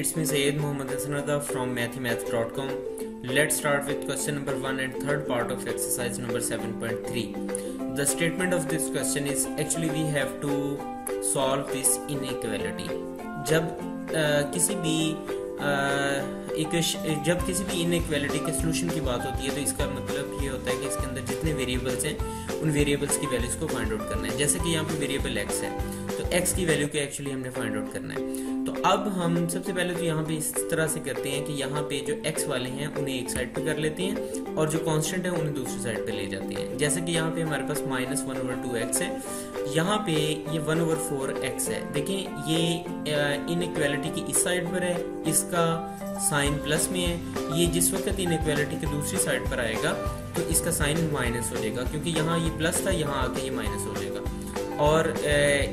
It's me Syed Mohammad Hassanada from mathemath.com. Let's start with question number 1 and third part of exercise number 7.3. The statement of this question is actually we have to solve this inequality. जब किसी भी inequality के solution की बात होती है तो इसका मतलब ये होता है कि इसके अंदर जितने वेरिएबल्स हैं उन वेरिएबल्स की वैल्यूज को फाइंड आउट करना है। जैसे कि यहाँ पे वेरिएबल x है तो x की वैल्यू को एक्चुअली हमने फाइंड आउट करना है। तो अब हम सबसे पहले तो यहाँ पे इस तरह से करते हैं कि यहाँ पे जो x वाले हैं उन्हें एक साइड पे कर लेते हैं और जो कांस्टेंट है उन्हें दूसरी साइड पे ले जाते हैं। जैसे कि यहाँ पे हमारे पास -1/2x है, यहाँ पे ये 1/4x है। देखें ये इनइक्वालिटी की इस साइड पर है, इसका साइन प्लस में है। ये जिस वक्त इनइक्वालिटी के दूसरी साइड पर आएगा तो इसका साइन माइनस हो जाएगा, क्योंकि यहाँ ये प्लस था, यहाँ आके ये माइनस हो जाएगा। और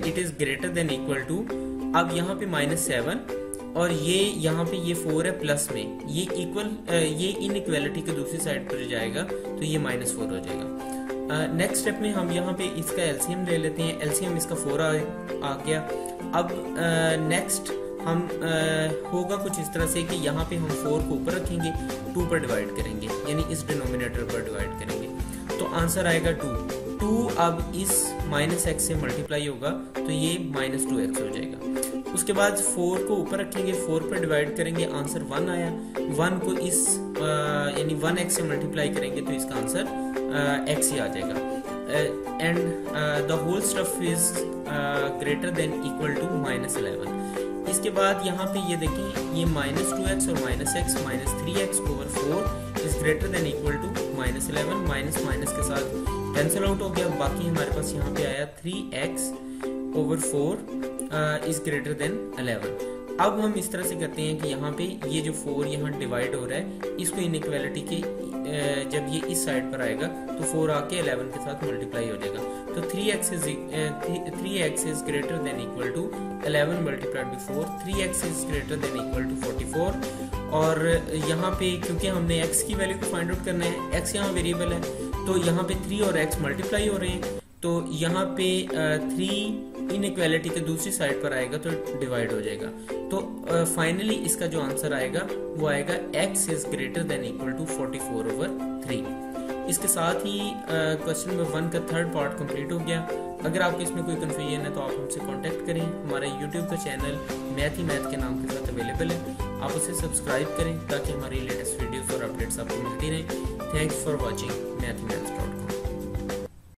it is greater than equal to, अब यहाँ पे -7 और ये यहाँ पे ये 4 है प्लस में, ये इक्वल ये इनइक्वालिटी के दूसरी साइड पर जाएगा तो ये -4 हो जाएगा। नेक्स्ट स्टेप में हम यहाँ पे इसका एलसीएम ले लेते हैं। एलसीएम इसका 4 आ गया। अब नेक्स्ट हम होगा कुछ इस तरह से कि यहाँ पे हम 4 को ऊपर रखेंगे, 2 पर डिवाइड करेंगे, यानी इस डिनोमिनेटर पर डिवाइड करेंगे तो आंसर आएगा 2। अब इस -x से मल्टीप्लाई होगा तो ये -2x हो जाएगा। उसके बाद 4 को ऊपर रखेंगे, 4 पर डिवाइड करेंगे, आंसर 1 आया। 1 को इस यानी 1x से मल्टीप्लाई करेंगे तो इसका आंसर x ही आ जाएगा। And the whole stuff is greater than equal to -11। इसके बाद यहाँ पे ये देखें, ये -2x और -x -3x/4 is greater than equal to -11। Minus के साथ कैंसिल आउट हो गया, बाकी हमारे पास यहाँ पे आया 3x/4 इज ग्रेटर देन 11। अब हम इस तरह से करते हैं कि यहाँ पे ये जो 4 यहाँ डिवाइड हो रहा है, इसको इनइक्वालिटी के जब ये इस साइड पर आएगा तो 4 आके 11 के साथ मल्टीप्लाई हो जाएगा। तो 3x is greater than equal to 11 multiplied by 4, 3x is greater than equal to 44। और यहाँ पे क्योंकि हमने x की वैल्यू को फाइंड आउट करना है, x यहाँ वेरिएबल है तो यहाँ पे 3 और x मल्टीप्लाई हो रहे हैं, तो यहाँ पे 3 इनइक्वालिटी के दूसरी साइड पर आएगा तो डिवाइड हो जाएगा। तो फाइनली इसका जो आंसर आएगा वो आएगा x is greater than equal to 44/3। इसके साथ ही क्वेश्चन नंबर 1 का थर्ड पार्ट कंप्लीट हो गया। अगर आपको इसमें कोई कंफ्यूजन है तो आप हमसे कांटेक्ट करें। हमारा यूट्यूब का चैनल मैथ के नाम के साथ अवेलेबल है, आप उसे सब्सक्राइब करें ताकि हमारी लेटेस्ट वीडियोस और अपडेट्स आपको मिलती रहें। Thanks for watching mathemath.com।